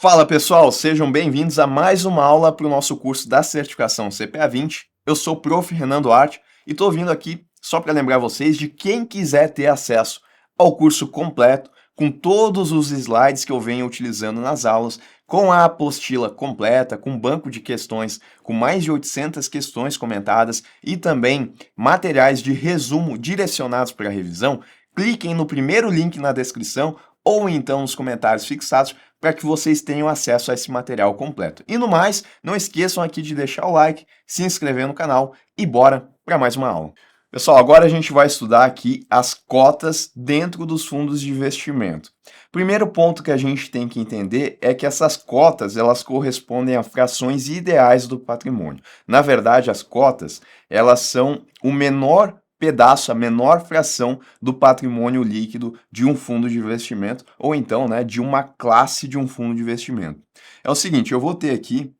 Fala pessoal, sejam bem-vindos a mais uma aula para o nosso curso da certificação CPA 20. Eu sou o Prof. Renan Duarte e estou vindo aqui só para lembrar vocês de quem quiser ter acesso ao curso completo, com todos os slides que eu venho utilizando nas aulas, com a apostila completa, com banco de questões, com mais de 800 questões comentadas e também materiais de resumo direcionados para a revisão, cliquem no primeiro link na descrição ou então nos comentários fixados para que vocês tenham acesso a esse material completo. E no mais, não esqueçam aqui de deixar o like, se inscrever no canal e bora para mais uma aula. Pessoal, agora a gente vai estudar aqui as cotas dentro dos fundos de investimento. Primeiro ponto que a gente tem que entender é que essas cotas, elas correspondem a frações ideais do patrimônio. Na verdade, as cotas, elas são o menor pedaço, a menor fração do patrimônio líquido de um fundo de investimento, ou então, né, de uma classe de um fundo de investimento. É o seguinte, eu vou ter aqui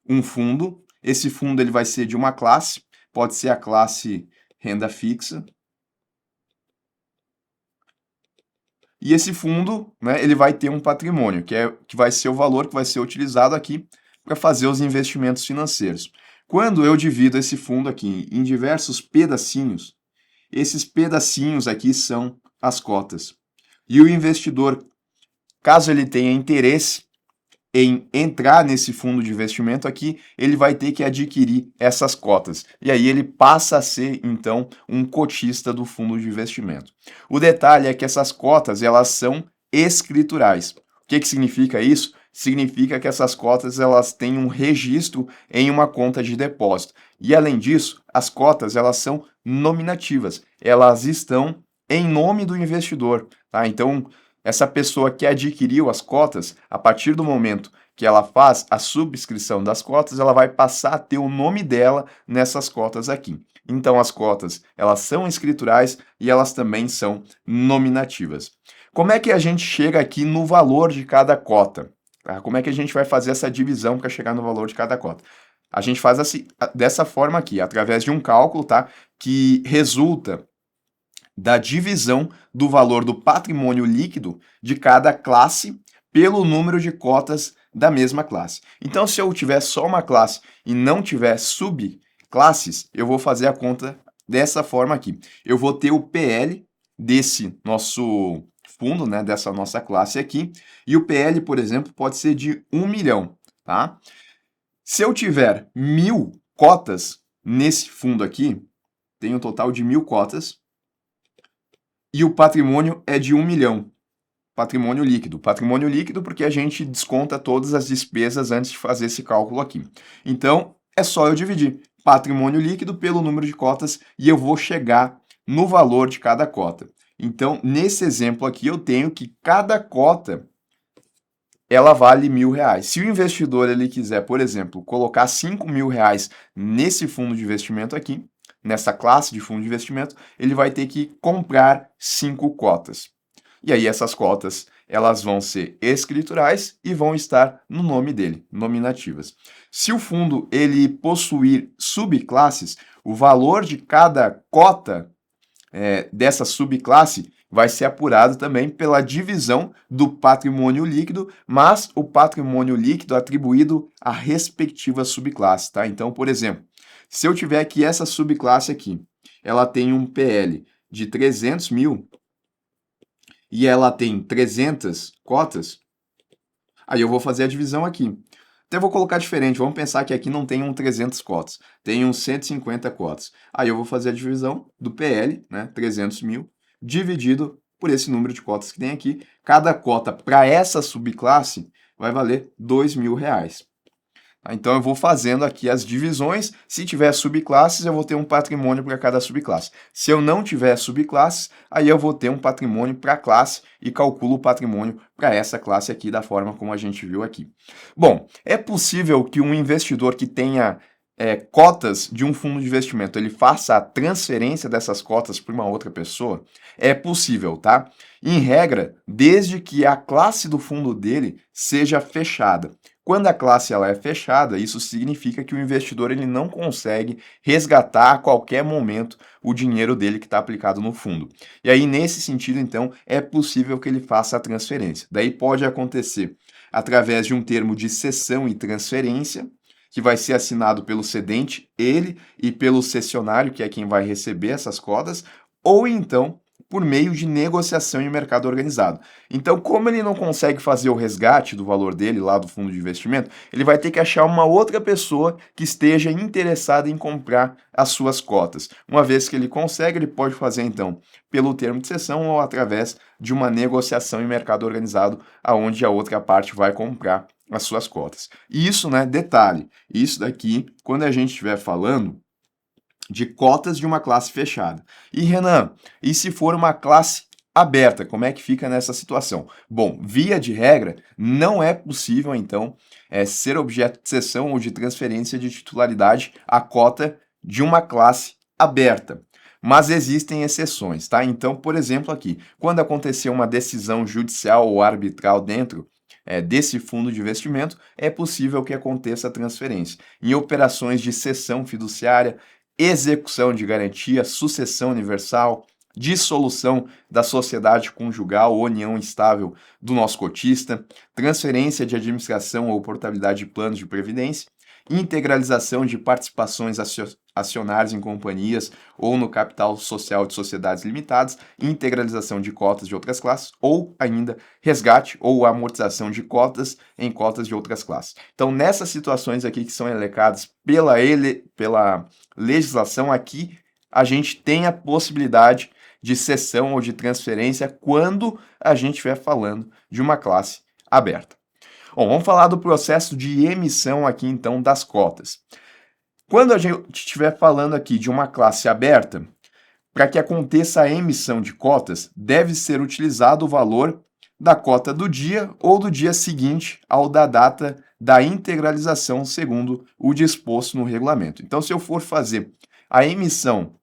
um fundo, esse fundo ele vai ser de uma classe, pode ser a classe renda fixa, e esse fundo, né, ele vai ter um patrimônio, que vai ser o valor que vai ser utilizado aqui para fazer os investimentos financeiros. Quando eu divido esse fundo aqui em diversos pedacinhos, esses pedacinhos aqui são as cotas. E o investidor, caso ele tenha interesse em entrar nesse fundo de investimento aqui, ele vai ter que adquirir essas cotas. E aí ele passa a ser, então, um cotista do fundo de investimento. O detalhe é que essas cotas, elas são escriturais. O que significa isso? Significa que essas cotas, elas têm um registro em uma conta de depósito. E além disso, as cotas, elas são nominativas. Elas estão em nome do investidor, tá? Então, essa pessoa que adquiriu as cotas, a partir do momento que ela faz a subscrição das cotas, ela vai passar a ter o nome dela nessas cotas aqui. Então, as cotas, elas são escriturais e elas também são nominativas. Como é que a gente chega aqui no valor de cada cota? Tá? Como é que a gente vai fazer essa divisão para chegar no valor de cada cota? A gente faz assim, dessa forma aqui, através de um cálculo, tá? Que resulta da divisão do valor do patrimônio líquido de cada classe pelo número de cotas da mesma classe. Então, se eu tiver só uma classe e não tiver subclasses, eu vou fazer a conta dessa forma aqui. Eu vou ter o PL desse nosso fundo, né, dessa nossa classe aqui, e o PL, por exemplo, pode ser de 1 milhão, tá? Se eu tiver 1.000 cotas nesse fundo aqui, tem um total de 1.000 cotas, e o patrimônio é de 1 milhão. Patrimônio líquido. Patrimônio líquido porque a gente desconta todas as despesas antes de fazer esse cálculo aqui. Então, é só eu dividir patrimônio líquido pelo número de cotas e eu vou chegar no valor de cada cota. Então, nesse exemplo aqui, eu tenho que cada cota ela vale R$1.000. Se o investidor ele quiser, por exemplo, colocar R$5.000 nesse fundo de investimento aqui, nessa classe de fundo de investimento, ele vai ter que comprar 5 cotas. E aí essas cotas, elas vão ser escriturais e vão estar no nome dele, nominativas. Se o fundo ele possuir subclasses, o valor de cada cota dessa subclasse vai ser apurado também pela divisão do patrimônio líquido, mas o patrimônio líquido atribuído à respectiva subclasse, tá? Então, por exemplo, se eu tiver aqui essa subclasse aqui, ela tem um PL de 300 mil e ela tem 300 cotas, aí eu vou fazer a divisão aqui. Até vou colocar diferente, vamos pensar que aqui não tem um 300 cotas, tem um 150 cotas. Aí eu vou fazer a divisão do PL, né, 300 mil, dividido por esse número de cotas que tem aqui. Cada cota para essa subclasse vai valer R$2.000. Então eu vou fazendo aqui as divisões. Se tiver subclasses, eu vou ter um patrimônio para cada subclasse. Se eu não tiver subclasses, aí eu vou ter um patrimônio para a classe e calculo o patrimônio para essa classe aqui da forma como a gente viu aqui. Bom, é possível que um investidor que tenha cotas de um fundo de investimento, ele faça a transferência dessas cotas para uma outra pessoa? É possível, tá? Em regra, desde que a classe do fundo dele seja fechada. Quando a classe ela é fechada, isso significa que o investidor ele não consegue resgatar a qualquer momento o dinheiro dele que está aplicado no fundo. E aí, nesse sentido, então, é possível que ele faça a transferência. Daí pode acontecer através de um termo de cessão e transferência, que vai ser assinado pelo cedente, ele, e pelo cessionário, que é quem vai receber essas cotas, ou então por meio de negociação em mercado organizado. Então, como ele não consegue fazer o resgate do valor dele lá do fundo de investimento, ele vai ter que achar uma outra pessoa que esteja interessada em comprar as suas cotas. Uma vez que ele consegue, ele pode fazer então pelo termo de cessão ou através de uma negociação em mercado organizado, aonde a outra parte vai comprar as suas cotas. Isso, né, detalhe, isso daqui, quando a gente estiver falando de cotas de uma classe fechada. E Renan, e se for uma classe aberta, como é que fica nessa situação? Bom, via de regra, não é possível, então, ser objeto de cessão ou de transferência de titularidade a cota de uma classe aberta. Mas existem exceções, tá? Então, por exemplo, aqui, quando acontecer uma decisão judicial ou arbitral dentro desse fundo de investimento, é possível que aconteça a transferência. Em operações de cessão fiduciária, execução de garantia, sucessão universal, dissolução da sociedade conjugal ou união estável do nosso cotista, transferência de administração ou portabilidade de planos de previdência, integralização de participações acionárias em companhias ou no capital social de sociedades limitadas, integralização de cotas de outras classes ou ainda resgate ou amortização de cotas em cotas de outras classes. Então, nessas situações aqui que são elencadas pela legislação, aqui a gente tem a possibilidade de cessão ou de transferência quando a gente estiver falando de uma classe aberta. Bom, vamos falar do processo de emissão aqui então das cotas. Quando a gente estiver falando aqui de uma classe aberta, para que aconteça a emissão de cotas, deve ser utilizado o valor da cota do dia ou do dia seguinte ao da data da integralização, segundo o disposto no regulamento. Então, se eu for fazer a emissão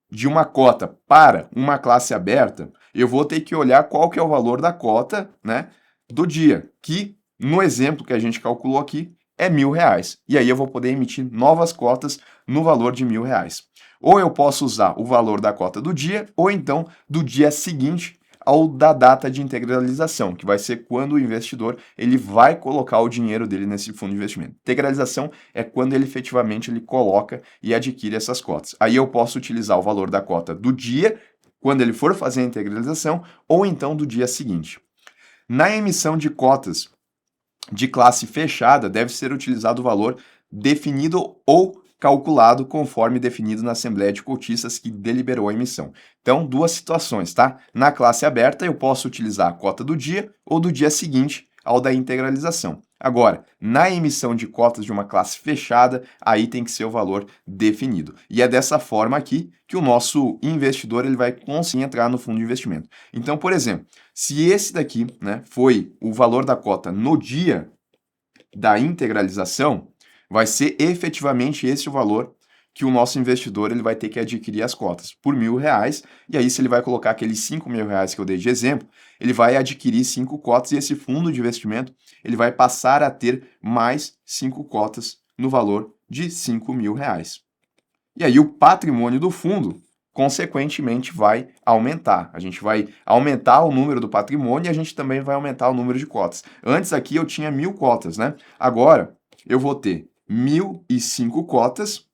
de uma cota para uma classe aberta, eu vou ter que olhar qual que é o valor da cota, né, do dia, que no exemplo que a gente calculou aqui é R$1.000. E aí eu vou poder emitir novas cotas no valor de R$1.000. Ou eu posso usar o valor da cota do dia, ou então do dia seguinte ao da data de integralização, que vai ser quando o investidor ele vai colocar o dinheiro dele nesse fundo de investimento. Integralização é quando ele efetivamente ele coloca e adquire essas cotas. Aí eu posso utilizar o valor da cota do dia, quando ele for fazer a integralização, ou então do dia seguinte. Na emissão de cotas de classe fechada, deve ser utilizado o valor definido ou calculado conforme definido na Assembleia de Cotistas que deliberou a emissão. Então, duas situações, tá? Na classe aberta, eu posso utilizar a cota do dia ou do dia seguinte ao da integralização. Agora, na emissão de cotas de uma classe fechada, aí tem que ser o valor definido. E é dessa forma aqui que o nosso investidor ele vai conseguir entrar no fundo de investimento. Então, por exemplo, se esse daqui, né, foi o valor da cota no dia da integralização, vai ser efetivamente esse o valor que o nosso investidor ele vai ter que adquirir as cotas por R$1.000, e aí se ele vai colocar aqueles R$5.000 que eu dei de exemplo, ele vai adquirir 5 cotas e esse fundo de investimento ele vai passar a ter mais 5 cotas no valor de R$5.000. E aí o patrimônio do fundo, consequentemente, vai aumentar. A gente vai aumentar o número do patrimônio e a gente também vai aumentar o número de cotas. Antes aqui eu tinha 1.000 cotas, né? Agora eu vou ter 1.005 cotas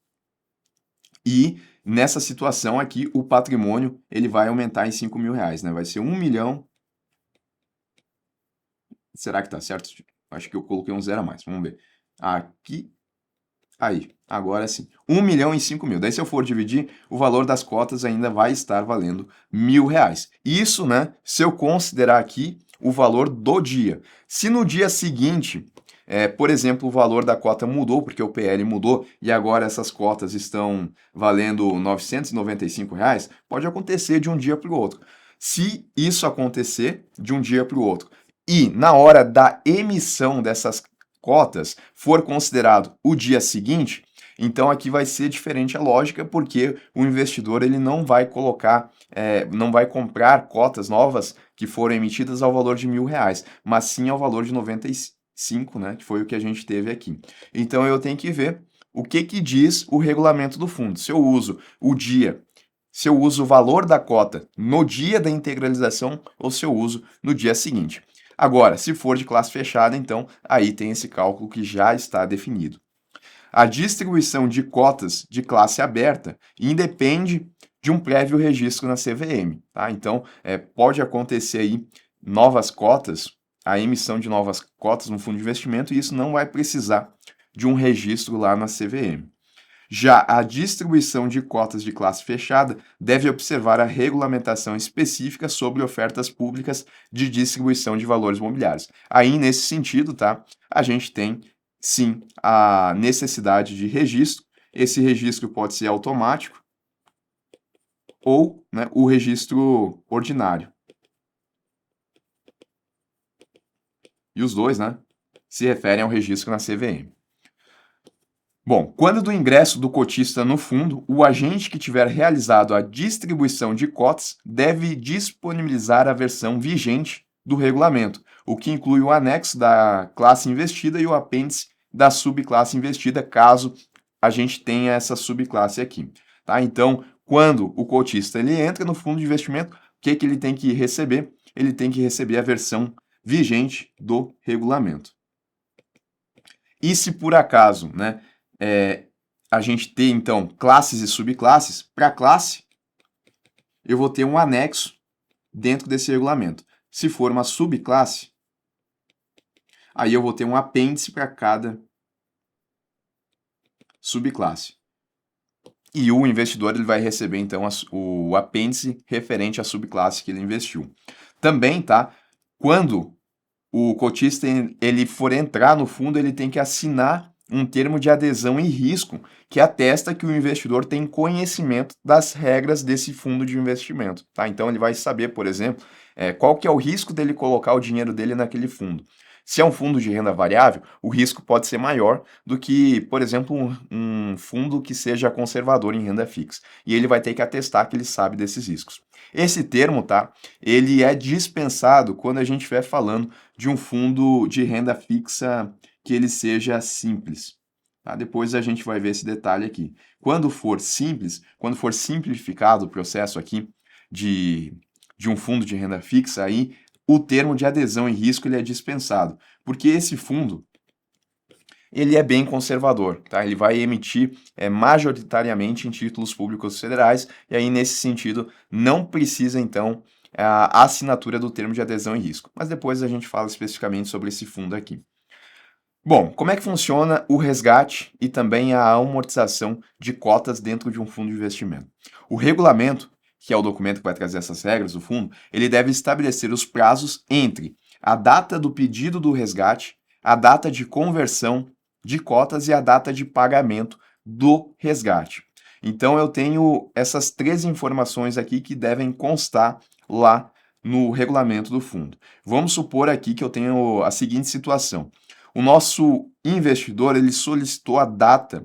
e nessa situação aqui o patrimônio ele vai aumentar em R$5.000, né? Vai ser 1 milhão. Será que tá certo? Acho que eu coloquei um zero a mais. Vamos ver. Aqui. Aí, agora sim. 1.005.000. Daí, se eu for dividir, o valor das cotas ainda vai estar valendo R$1.000. Isso, né? Se eu considerar aqui o valor do dia. Se no dia seguinte, por exemplo, o valor da cota mudou, porque o PL mudou, e agora essas cotas estão valendo R$995, pode acontecer de um dia para o outro. Se isso acontecer de um dia para o outro, e na hora da emissão dessas cotas for considerado o dia seguinte, então aqui vai ser diferente a lógica, porque o investidor ele não vai colocar, não vai comprar cotas novas que foram emitidas ao valor de R$1.000, mas sim ao valor de 95, né, que foi o que a gente teve aqui. Então eu tenho que ver o que diz o regulamento do fundo. Se eu uso o dia, se eu uso o valor da cota no dia da integralização ou se eu uso no dia seguinte. Agora, se for de classe fechada, então aí tem esse cálculo que já está definido. A distribuição de cotas de classe aberta independe de um prévio registro na CVM, tá? Então, pode acontecer aí novas cotas, a emissão de novas cotas no fundo de investimento, e isso não vai precisar de um registro lá na CVM. Já a distribuição de cotas de classe fechada deve observar a regulamentação específica sobre ofertas públicas de distribuição de valores mobiliários. Aí, nesse sentido, tá, a gente tem, sim, a necessidade de registro. Esse registro pode ser automático ou, né, o registro ordinário. E os dois, né, se referem ao registro na CVM. Bom, quando do ingresso do cotista no fundo, o agente que tiver realizado a distribuição de cotas deve disponibilizar a versão vigente do regulamento, o que inclui o anexo da classe investida e o apêndice da subclasse investida, caso a gente tenha essa subclasse aqui. Tá? Então, quando o cotista ele entra no fundo de investimento, o que, que ele tem que receber? Ele tem que receber a versão vigente do regulamento. E se por acaso, né, a gente ter, então, classes e subclasses, para a classe, eu vou ter um anexo dentro desse regulamento. Se for uma subclasse, aí eu vou ter um apêndice para cada subclasse. E o investidor ele vai receber, então, o apêndice referente à subclasse que ele investiu. Também, tá? Quando o cotista ele for entrar no fundo, ele tem que assinar um termo de adesão e risco que atesta que o investidor tem conhecimento das regras desse fundo de investimento, tá? Então ele vai saber, por exemplo, qual que é o risco dele colocar o dinheiro dele naquele fundo. Se é um fundo de renda variável, o risco pode ser maior do que, por exemplo, um fundo que seja conservador em renda fixa. E ele vai ter que atestar que ele sabe desses riscos. Esse termo, tá? Ele é dispensado quando a gente estiver falando de um fundo de renda fixa que ele seja simples. Tá? Depois a gente vai ver esse detalhe aqui. Quando for simples, quando for simplificado o processo aqui de um fundo de renda fixa, aí o termo de adesão e risco ele é dispensado, porque esse fundo ele é bem conservador, tá? Ele vai emitir majoritariamente em títulos públicos federais, e aí nesse sentido não precisa então a assinatura do termo de adesão e risco. Mas depois a gente fala especificamente sobre esse fundo aqui. Bom, como é que funciona o resgate e também a amortização de cotas dentro de um fundo de investimento? O regulamento, que é o documento que vai trazer essas regras do fundo, ele deve estabelecer os prazos entre a data do pedido do resgate, a data de conversão de cotas e a data de pagamento do resgate. Então eu tenho essas três informações aqui que devem constar lá no regulamento do fundo. Vamos supor aqui que eu tenho a seguinte situação. O nosso investidor ele solicitou a data,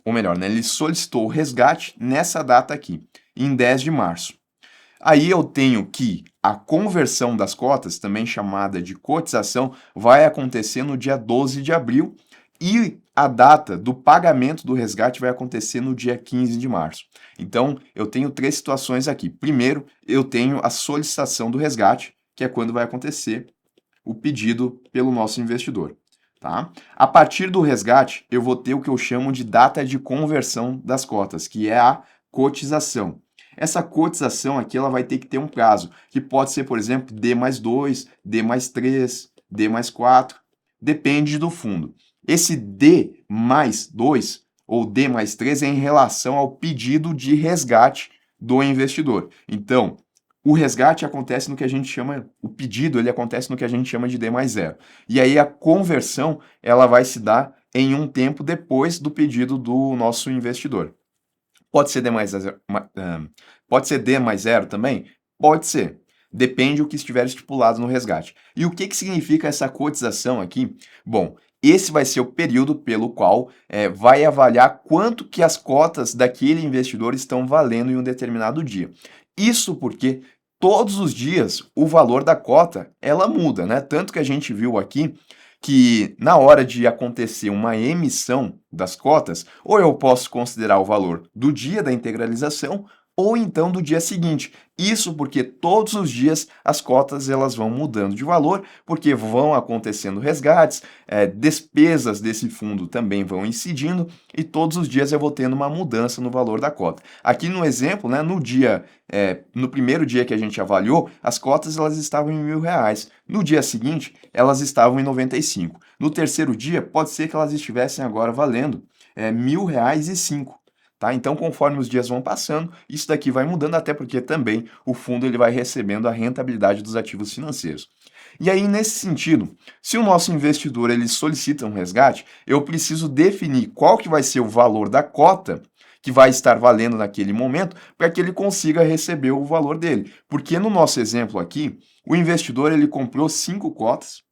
ou melhor, né, ele solicitou o resgate nessa data aqui, em 10 de março. Aí eu tenho que a conversão das cotas, também chamada de cotização, vai acontecer no dia 12 de abril e a data do pagamento do resgate vai acontecer no dia 15 de março. Então, eu tenho três situações aqui. Primeiro, eu tenho a solicitação do resgate, que é quando vai acontecer o pedido pelo nosso investidor. Tá? A partir do resgate, eu vou ter o que eu chamo de data de conversão das cotas, que é a cotização. Essa cotização aqui ela vai ter que ter um prazo, que pode ser, por exemplo, D+2, D+3, D+4, depende do fundo. Esse D+2 ou D+3 é em relação ao pedido de resgate do investidor. Então, o resgate acontece no que a gente chama, o pedido ele acontece no que a gente chama de D+0. E aí a conversão ela vai se dar em um tempo depois do pedido do nosso investidor. Pode ser D+0, pode ser D+0 também? Pode ser. Depende do que estiver estipulado no resgate. E o que significa essa cotização aqui? Bom, esse vai ser o período pelo qual vai avaliar quanto que as cotas daquele investidor estão valendo em um determinado dia. Isso porque todos os dias o valor da cota ela muda, né? Tanto que a gente viu aqui que na hora de acontecer uma emissão das cotas, ou eu posso considerar o valor do dia da integralização, ou então do dia seguinte. Isso porque todos os dias as cotas elas vão mudando de valor, porque vão acontecendo resgates, despesas desse fundo também vão incidindo e todos os dias eu vou tendo uma mudança no valor da cota. Aqui no exemplo, né, no primeiro dia que a gente avaliou, as cotas elas estavam em R$ 1.000. No dia seguinte, elas estavam em 95. No terceiro dia, pode ser que elas estivessem agora valendo R$ 1.000,05. Tá? Então, conforme os dias vão passando, isso daqui vai mudando, até porque também o fundo ele vai recebendo a rentabilidade dos ativos financeiros. E aí, nesse sentido, se o nosso investidor ele solicita um resgate, eu preciso definir qual que vai ser o valor da cota que vai estar valendo naquele momento para que ele consiga receber o valor dele. Porque no nosso exemplo aqui, o investidor ele comprou 5 cotas,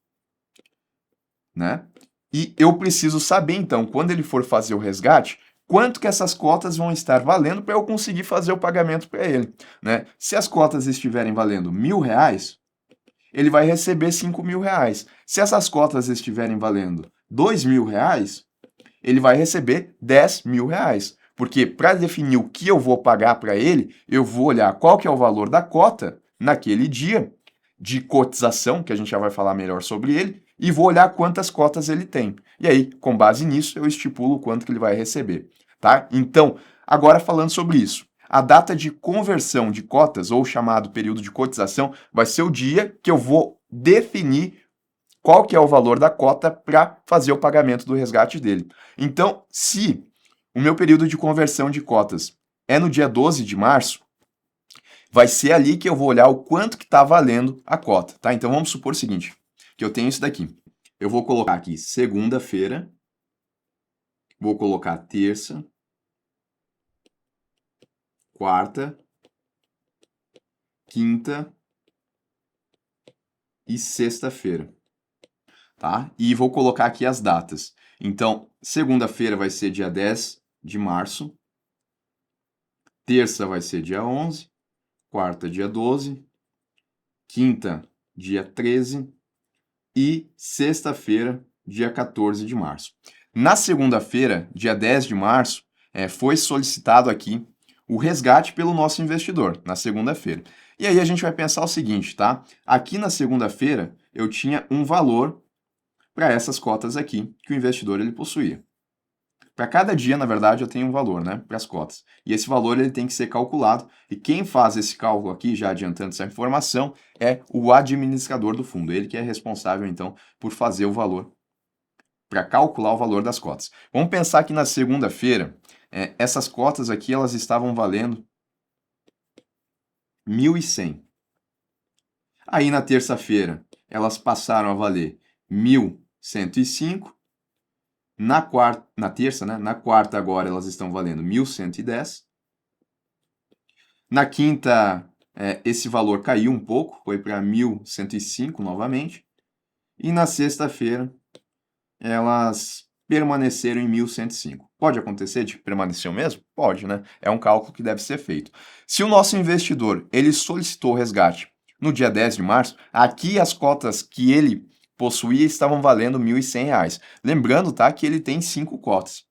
né? E eu preciso saber, então, quando ele for fazer o resgate, quanto que essas cotas vão estar valendo para eu conseguir fazer o pagamento para ele, né? Se as cotas estiverem valendo R$ 1.000, ele vai receber R$ 5.000. Se essas cotas estiverem valendo R$ 2.000, ele vai receber R$ 10.000. Porque para definir o que eu vou pagar para ele, eu vou olhar qual que é o valor da cota naquele dia de cotização, que a gente já vai falar melhor sobre ele, e vou olhar quantas cotas ele tem. E aí, com base nisso, eu estipulo quanto que ele vai receber, tá? Então, agora falando sobre isso. A data de conversão de cotas, ou chamado período de cotização, vai ser o dia que eu vou definir qual que é o valor da cota para fazer o pagamento do resgate dele. Então, se o meu período de conversão de cotas é no dia 12 de março, vai ser ali que eu vou olhar o quanto que está valendo a cota, tá? Então vamos supor o seguinte, que eu tenho isso daqui. Eu vou colocar aqui segunda-feira, vou colocar terça, quarta, quinta e sexta-feira, tá? E vou colocar aqui as datas. Então, segunda-feira vai ser dia 10 de março, terça vai ser dia 11, quarta dia 12, quinta dia 13 e sexta-feira, dia 14 de março. Na segunda-feira, dia 10 de março, foi solicitado aqui o resgate pelo nosso investidor, na segunda-feira. E aí a gente vai pensar o seguinte, tá? Aqui na segunda-feira, eu tinha um valor para essas cotas aqui que o investidor ele possuía. Para cada dia, na verdade, eu tenho um valor, né, para as cotas. E esse valor ele tem que ser calculado. E quem faz esse cálculo aqui, já adiantando essa informação, é o administrador do fundo. Ele que é responsável, então, por fazer o valor, para calcular o valor das cotas. Vamos pensar que na segunda-feira, essas cotas aqui, elas estavam valendo 1.100. Aí na terça-feira, elas passaram a valer 1.105. Na terça, né? Na quarta agora elas estão valendo 1.110. Na quinta, esse valor caiu um pouco, foi para 1.105 novamente. E na sexta-feira, elas permaneceram em 1.105. Pode acontecer de permanecer o mesmo? Pode, né? É um cálculo que deve ser feito. Se o nosso investidor ele solicitou o resgate no dia 10 de março, aqui as cotas que ele possuía estavam valendo R$ 1.100. Lembrando, tá, que ele tem 5 cotas.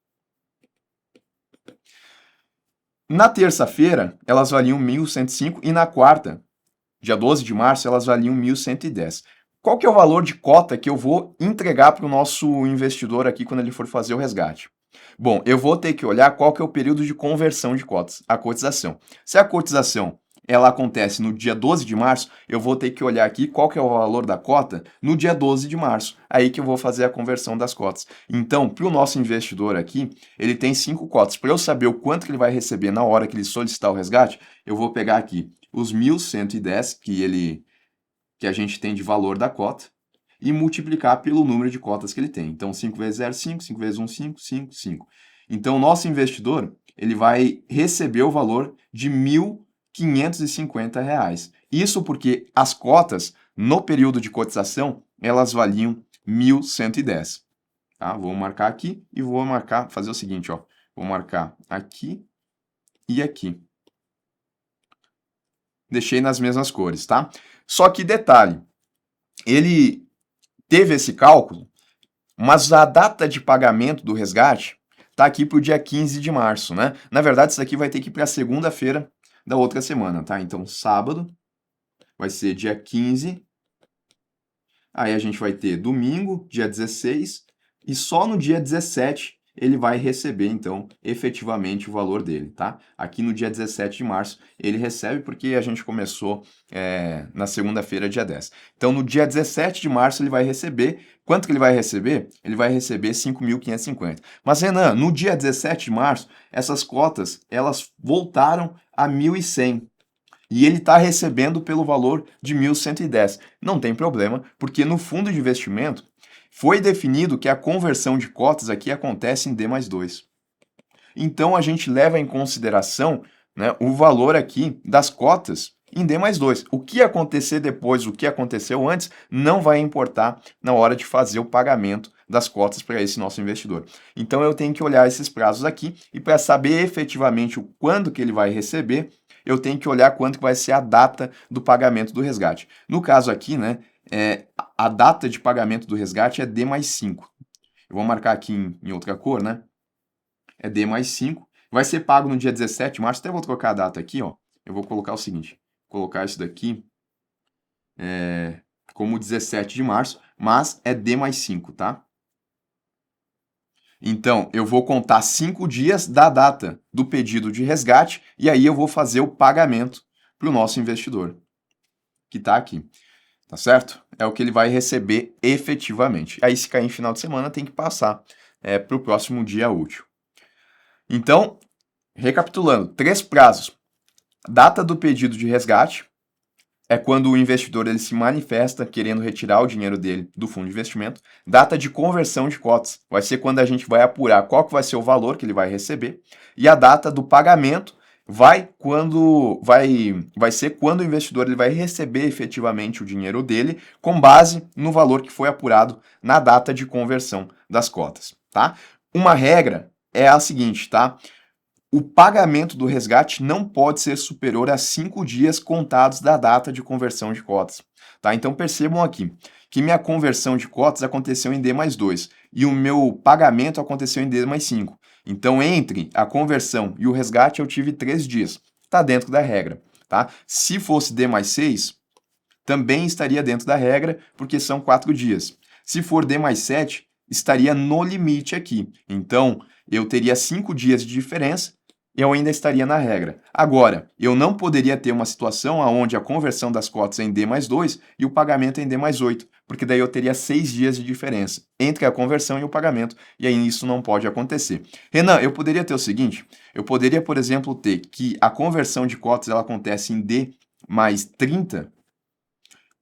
Na terça-feira, elas valiam 1.105 e na quarta, dia 12 de março, elas valiam 1.110. Qual que é o valor de cota que eu vou entregar para o nosso investidor aqui quando ele for fazer o resgate? Bom, eu vou ter que olhar qual que é o período de conversão de cotas, a cotização. Se a cotização ela acontece no dia 12 de março, eu vou ter que olhar aqui qual que é o valor da cota no dia 12 de março. Aí que eu vou fazer a conversão das cotas. Então, para o nosso investidor aqui, ele tem 5 cotas. Para eu saber o quanto que ele vai receber na hora que ele solicitar o resgate, eu vou pegar aqui os 1.110 que a gente tem de valor da cota e multiplicar pelo número de cotas que ele tem. Então, 5 vezes 0, 5, 5 vezes 1, 5, 5, 5. Então, o nosso investidor ele vai receber o valor de R$ 1.550. Isso porque as cotas, no período de cotização, elas valiam 1.110. Tá? Vou marcar aqui e vou fazer o seguinte, ó. Vou marcar aqui e aqui. Deixei nas mesmas cores, tá? Só que detalhe, ele teve esse cálculo, mas a data de pagamento do resgate está aqui para o dia 15 de março, né? Na verdade, isso aqui vai ter que ir para segunda-feira da outra semana, tá? Então, sábado vai ser dia 15, aí a gente vai ter domingo, dia 16, e só no dia 17 ele vai receber, então, efetivamente o valor dele, tá? Aqui no dia 17 de março ele recebe porque a gente começou na segunda-feira, dia 10. Então, no dia 17 de março ele vai receber. Quanto que ele vai receber? Ele vai receber 5.550. Mas, Renan, no dia 17 de março, essas cotas, elas voltaram a 1.100. E ele está recebendo pelo valor de 1.110. Não tem problema, porque no fundo de investimento foi definido que a conversão de cotas aqui acontece em D+2. Então a gente leva em consideração, né, o valor aqui das cotas em D+2. O que acontecer depois, o que aconteceu antes, não vai importar na hora de fazer o pagamento das cotas para esse nosso investidor. Então eu tenho que olhar esses prazos aqui e para saber efetivamente o quando que ele vai receber, eu tenho que olhar quanto que vai ser a data do pagamento do resgate. No caso aqui, né, a data de pagamento do resgate é D+5. Eu vou marcar aqui em outra cor, né? É D+5. Vai ser pago no dia 17 de março. Até vou trocar a data aqui, ó. Eu vou colocar o seguinte. Colocar isso daqui como 17 de março, mas é D+5, tá? Então, eu vou contar 5 dias da data do pedido de resgate e aí eu vou fazer o pagamento para o nosso investidor, que está aqui. Tá certo? É o que ele vai receber efetivamente. Aí, se cair em final de semana, tem que passar para o próximo dia útil. Então, recapitulando, 3 prazos. Data do pedido de resgate é quando o investidor ele se manifesta querendo retirar o dinheiro dele do fundo de investimento. Data de conversão de cotas vai ser quando a gente vai apurar qual que vai ser o valor que ele vai receber. E a data do pagamento vai ser quando o investidor ele vai receber efetivamente o dinheiro dele com base no valor que foi apurado na data de conversão das cotas, tá? Uma regra é a seguinte, tá? O pagamento do resgate não pode ser superior a 5 dias contados da data de conversão de cotas, tá? Então percebam aqui que minha conversão de cotas aconteceu em D+2 e o meu pagamento aconteceu em D+5. Então, entre a conversão e o resgate, eu tive 3 dias. Está dentro da regra, tá? Se fosse D+6, também estaria dentro da regra, porque são 4 dias. Se for D+7, estaria no limite aqui. Então, eu teria 5 dias de diferença e eu ainda estaria na regra. Agora, eu não poderia ter uma situação onde a conversão das cotas é em D+2 e o pagamento é em D+8, porque daí eu teria 6 dias de diferença entre a conversão e o pagamento, e aí isso não pode acontecer. Renan, eu poderia ter o seguinte, eu poderia, por exemplo, ter que a conversão de cotas ela acontece em D+30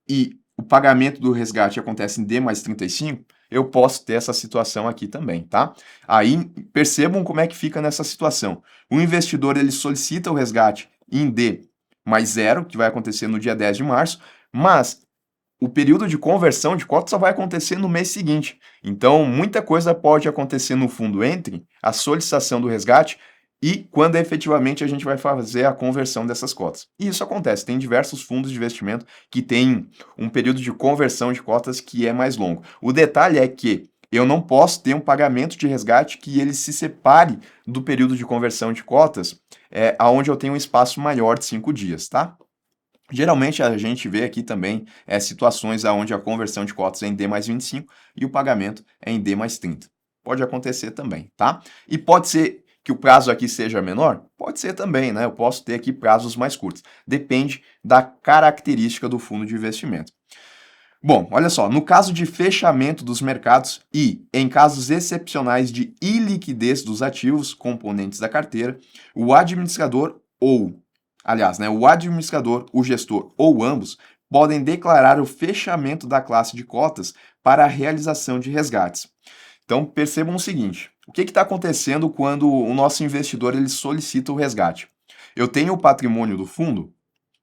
e o pagamento do resgate acontece em D+35, eu posso ter essa situação aqui também, tá? Aí percebam como é que fica nessa situação. O investidor ele solicita o resgate em D+0, que vai acontecer no dia 10 de março, mas o período de conversão de cotas só vai acontecer no mês seguinte. Então, muita coisa pode acontecer no fundo entre a solicitação do resgate e quando efetivamente a gente vai fazer a conversão dessas cotas. E isso acontece, tem diversos fundos de investimento que têm um período de conversão de cotas que é mais longo. O detalhe é que eu não posso ter um pagamento de resgate que ele se separe do período de conversão de cotas, aonde eu tenho um espaço maior de 5 dias, tá? Geralmente a gente vê aqui também situações onde a conversão de cotas é em D+25 e o pagamento é em D+30. Pode acontecer também, tá? E pode ser que o prazo aqui seja menor? Pode ser também, né? Eu posso ter aqui prazos mais curtos. Depende da característica do fundo de investimento. Bom, olha só, no caso de fechamento dos mercados e em casos excepcionais de iliquidez dos ativos componentes da carteira, o administrador o administrador, o gestor ou ambos podem declarar o fechamento da classe de cotas para a realização de resgates. Então percebam o seguinte, o que está acontecendo quando o nosso investidor ele solicita o resgate? Eu tenho o patrimônio do fundo,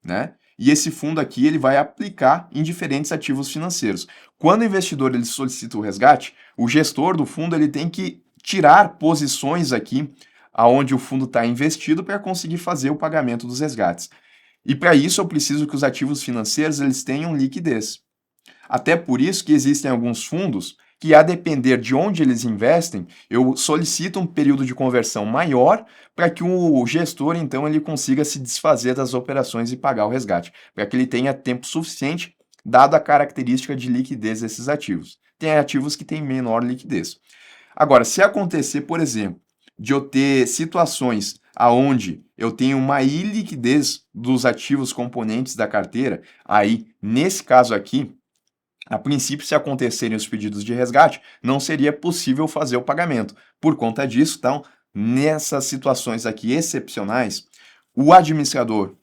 né? E esse fundo aqui ele vai aplicar em diferentes ativos financeiros. Quando o investidor ele solicita o resgate, o gestor do fundo ele tem que tirar posições aqui aonde o fundo está investido para conseguir fazer o pagamento dos resgates. E para isso eu preciso que os ativos financeiros eles tenham liquidez. Até por isso que existem alguns fundos que, a depender de onde eles investem, eu solicito um período de conversão maior para que o gestor, então, ele consiga se desfazer das operações e pagar o resgate, para que ele tenha tempo suficiente, dada a característica de liquidez desses ativos. Tem ativos que têm menor liquidez. Agora, se acontecer, por exemplo, de eu ter situações aonde eu tenho uma iliquidez dos ativos componentes da carteira, aí, nesse caso aqui, a princípio, se acontecerem os pedidos de resgate, não seria possível fazer o pagamento. Por conta disso, então, nessas situações aqui excepcionais, o administrador,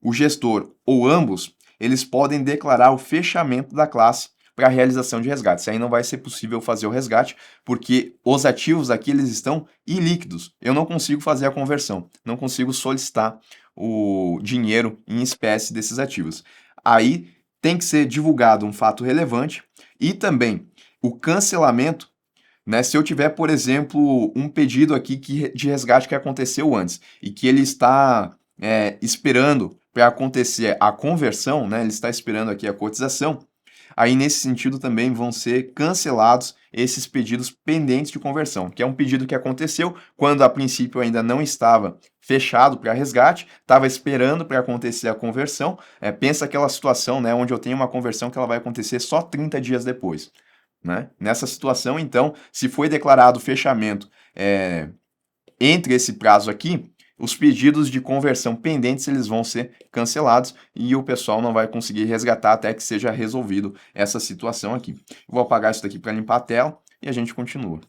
o gestor ou ambos, eles podem declarar o fechamento da classe para a realização de resgate. Isso aí não vai ser possível fazer o resgate, porque os ativos aqui eles estão ilíquidos. Eu não consigo fazer a conversão, não consigo solicitar o dinheiro em espécie desses ativos. Aí tem que ser divulgado um fato relevante e também o cancelamento, né? Se eu tiver, por exemplo, um pedido aqui de resgate que aconteceu antes e que ele está esperando para acontecer a conversão, né? Ele está esperando aqui a cotização. Aí, nesse sentido, também vão ser cancelados esses pedidos pendentes de conversão, que é um pedido que aconteceu quando, a princípio, ainda não estava fechado para resgate, estava esperando para acontecer a conversão. Pensa aquela situação, né, onde eu tenho uma conversão que ela vai acontecer só 30 dias depois. Né? Nessa situação, então, se foi declarado fechamento entre esse prazo aqui, os pedidos de conversão pendentes eles vão ser cancelados e o pessoal não vai conseguir resgatar até que seja resolvido essa situação aqui. Vou apagar isso daqui para limpar a tela e a gente continua.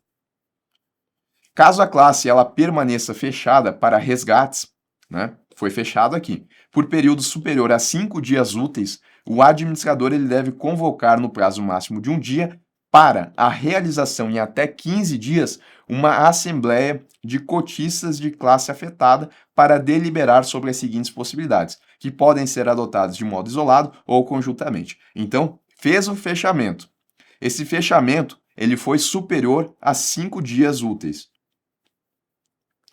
Caso a classe ela permaneça fechada para resgates, né, foi fechado aqui, por período superior a 5 dias úteis, o administrador ele deve convocar no prazo máximo de um dia para a realização em até 15 dias uma assembleia de cotistas de classe afetada para deliberar sobre as seguintes possibilidades, que podem ser adotadas de modo isolado ou conjuntamente. Então, fez o fechamento. Esse fechamento ele foi superior a 5 dias úteis.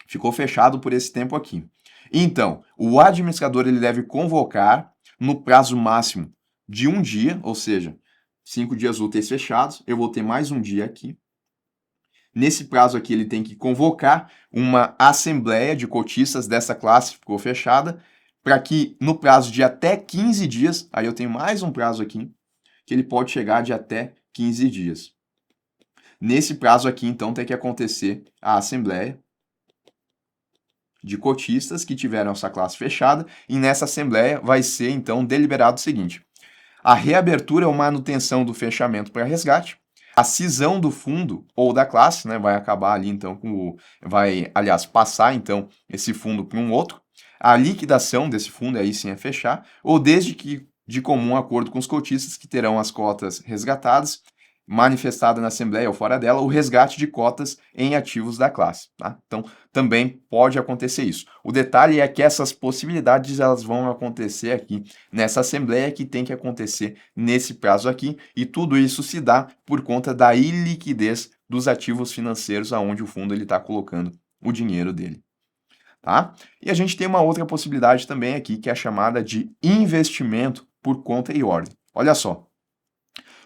Ficou fechado por esse tempo aqui. Então, o administrador ele deve convocar no prazo máximo de um dia, ou seja, 5 dias úteis fechados, eu vou ter mais um dia aqui. Nesse prazo aqui, ele tem que convocar uma assembleia de cotistas dessa classe, ficou fechada, para que no prazo de até 15 dias, aí eu tenho mais um prazo aqui, que ele pode chegar de até 15 dias. Nesse prazo aqui, então, tem que acontecer a assembleia de cotistas que tiveram essa classe fechada, e nessa assembleia vai ser, então, deliberado o seguinte: a reabertura ou manutenção do fechamento para resgate, a cisão do fundo ou da classe, né, vai acabar ali então aliás, passar então esse fundo para um outro, a liquidação desse fundo, aí sim é fechar, ou desde que de comum acordo com os cotistas que terão as cotas resgatadas, manifestada na assembleia ou fora dela, o resgate de cotas em ativos da classe, tá? Então, também pode acontecer isso. O detalhe é que essas possibilidades elas vão acontecer aqui nessa assembleia que tem que acontecer nesse prazo aqui, e tudo isso se dá por conta da iliquidez dos ativos financeiros aonde o fundo ele está colocando o dinheiro dele. Tá? E a gente tem uma outra possibilidade também aqui, que é a chamada de investimento por conta e ordem. Olha só,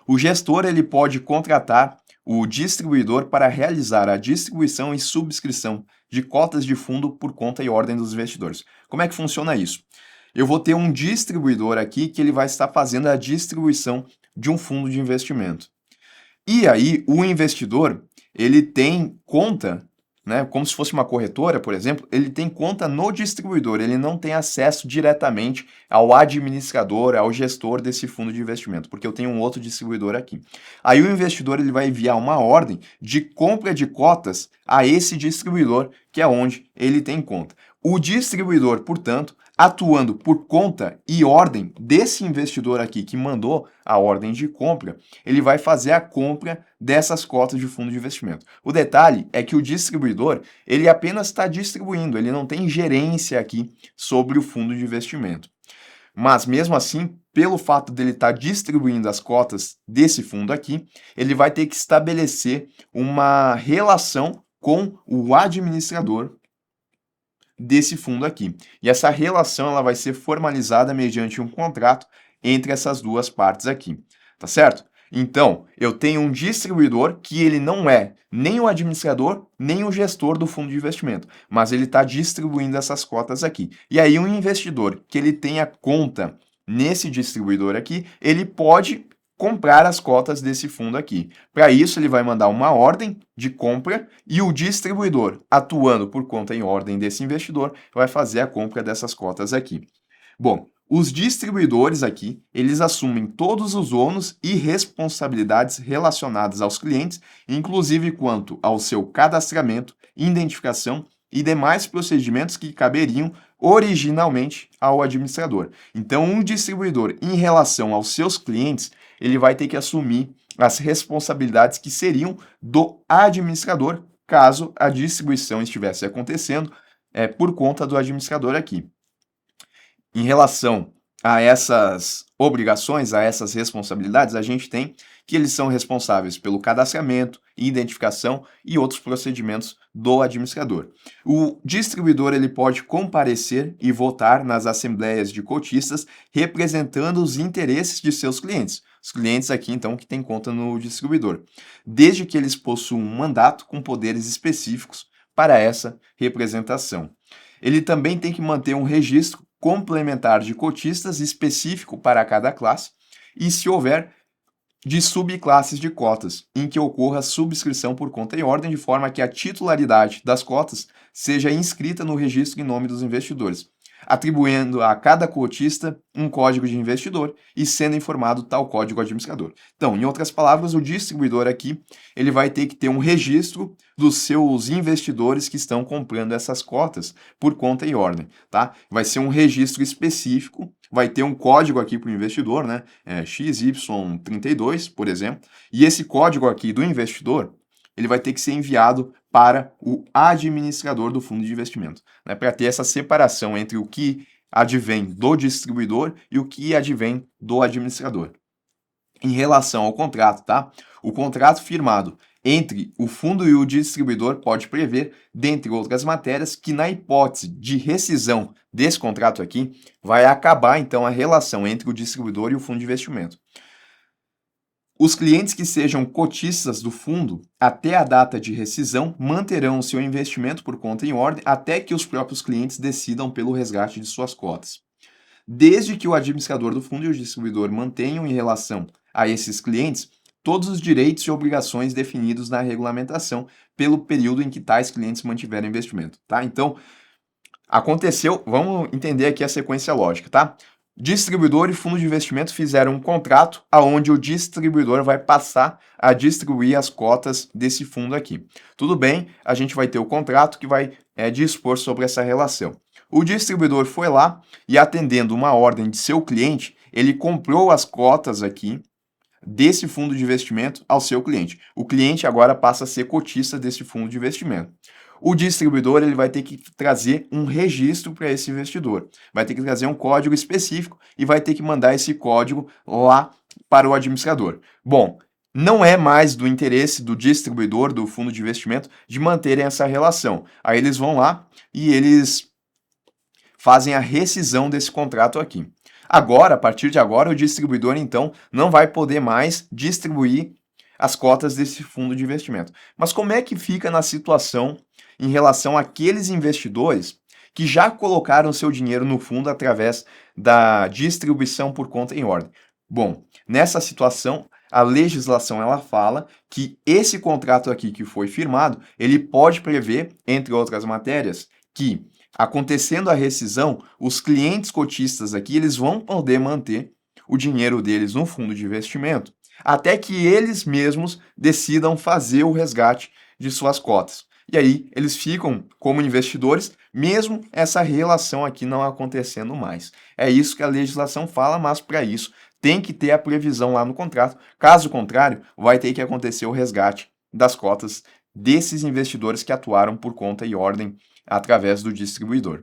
o gestor ele pode contratar o distribuidor para realizar a distribuição e subscrição de cotas de fundo por conta e ordem dos investidores. Como é que funciona isso? Eu vou ter um distribuidor aqui que ele vai estar fazendo a distribuição de um fundo de investimento. E aí o investidor, ele tem conta, né, como se fosse uma corretora, por exemplo, ele tem conta no distribuidor, ele não tem acesso diretamente ao administrador, ao gestor desse fundo de investimento, porque eu tenho um outro distribuidor aqui. Aí o investidor ele vai enviar uma ordem de compra de cotas a esse distribuidor, que é onde ele tem conta. O distribuidor, portanto, atuando por conta e ordem desse investidor aqui que mandou a ordem de compra, ele vai fazer a compra dessas cotas de fundo de investimento. O detalhe é que o distribuidor, ele apenas está distribuindo, ele não tem gerência aqui sobre o fundo de investimento. Mas mesmo assim, pelo fato dele estar distribuindo as cotas desse fundo aqui, ele vai ter que estabelecer uma relação com o administrador desse fundo aqui. E essa relação ela vai ser formalizada mediante um contrato entre essas duas partes aqui, tá certo? Então, eu tenho um distribuidor que ele não é nem o administrador, nem o gestor do fundo de investimento, mas ele está distribuindo essas cotas aqui. E aí, um investidor que ele tenha conta nesse distribuidor aqui, ele pode comprar as cotas desse fundo aqui. Para isso, ele vai mandar uma ordem de compra e o distribuidor, atuando por conta em ordem desse investidor, vai fazer a compra dessas cotas aqui. Bom, os distribuidores aqui, eles assumem todos os ônus e responsabilidades relacionadas aos clientes, inclusive quanto ao seu cadastramento, identificação e demais procedimentos que caberiam originalmente ao administrador. Então, um distribuidor, em relação aos seus clientes, ele vai ter que assumir as responsabilidades que seriam do administrador, caso a distribuição estivesse acontecendo por conta do administrador aqui. Em relação a essas obrigações, a essas responsabilidades, a gente tem que eles são responsáveis pelo cadastramento, identificação e outros procedimentos do administrador. O distribuidor ele pode comparecer e votar nas assembleias de cotistas representando os interesses de seus clientes. Os clientes aqui, então, que têm conta no distribuidor, desde que eles possuam um mandato com poderes específicos para essa representação. Ele também tem que manter um registro complementar de cotistas específico para cada classe e, se houver, de subclasses de cotas, em que ocorra subscrição por conta e ordem, de forma que a titularidade das cotas seja inscrita no registro em nome dos investidores, atribuindo a cada cotista um código de investidor e sendo informado tal código ao administrador. Então, em outras palavras, o distribuidor aqui, ele vai ter que ter um registro dos seus investidores que estão comprando essas cotas por conta e ordem, tá? Vai ser um registro específico, vai ter um código aqui para o investidor, né? XY32, por exemplo, e esse código aqui do investidor, ele vai ter que ser enviado para o administrador do fundo de investimento, né, para ter essa separação entre o que advém do distribuidor e o que advém do administrador. Em relação ao contrato, tá? O contrato firmado entre o fundo e o distribuidor pode prever, dentre outras matérias, que na hipótese de rescisão desse contrato aqui, vai acabar então a relação entre o distribuidor e o fundo de investimento. Os clientes que sejam cotistas do fundo até a data de rescisão manterão o seu investimento por conta em ordem até que os próprios clientes decidam pelo resgate de suas cotas. Desde que o administrador do fundo e o distribuidor mantenham em relação a esses clientes todos os direitos e obrigações definidos na regulamentação pelo período em que tais clientes mantiveram investimento, tá? Então, aconteceu, vamos entender aqui a sequência lógica, tá? Distribuidor e fundo de investimento fizeram um contrato aonde o distribuidor vai passar a distribuir as cotas desse fundo aqui. Tudo bem, a gente vai ter o contrato que vai dispor sobre essa relação. O distribuidor foi lá e, atendendo uma ordem de seu cliente, ele comprou as cotas aqui desse fundo de investimento ao seu cliente. O cliente agora passa a ser cotista desse fundo de investimento. O distribuidor ele vai ter que trazer um registro para esse investidor, vai ter que trazer um código específico e vai ter que mandar esse código lá para o administrador. Bom, não é mais do interesse do distribuidor do fundo de investimento de manterem essa relação. Aí eles vão lá e eles fazem a rescisão desse contrato aqui. Agora, a partir de agora, o distribuidor então não vai poder mais distribuir as cotas desse fundo de investimento. Mas como é que fica na situação em relação àqueles investidores que já colocaram seu dinheiro no fundo através da distribuição por conta em ordem? Bom, nessa situação, a legislação ela fala que esse contrato aqui que foi firmado, ele pode prever, entre outras matérias, que acontecendo a rescisão, os clientes cotistas aqui, eles vão poder manter o dinheiro deles no fundo de investimento, até que eles mesmos decidam fazer o resgate de suas cotas. E aí eles ficam como investidores, mesmo essa relação aqui não acontecendo mais. É isso que a legislação fala, mas para isso tem que ter a previsão lá no contrato. Caso contrário, vai ter que acontecer o resgate das cotas desses investidores que atuaram por conta e ordem através do distribuidor.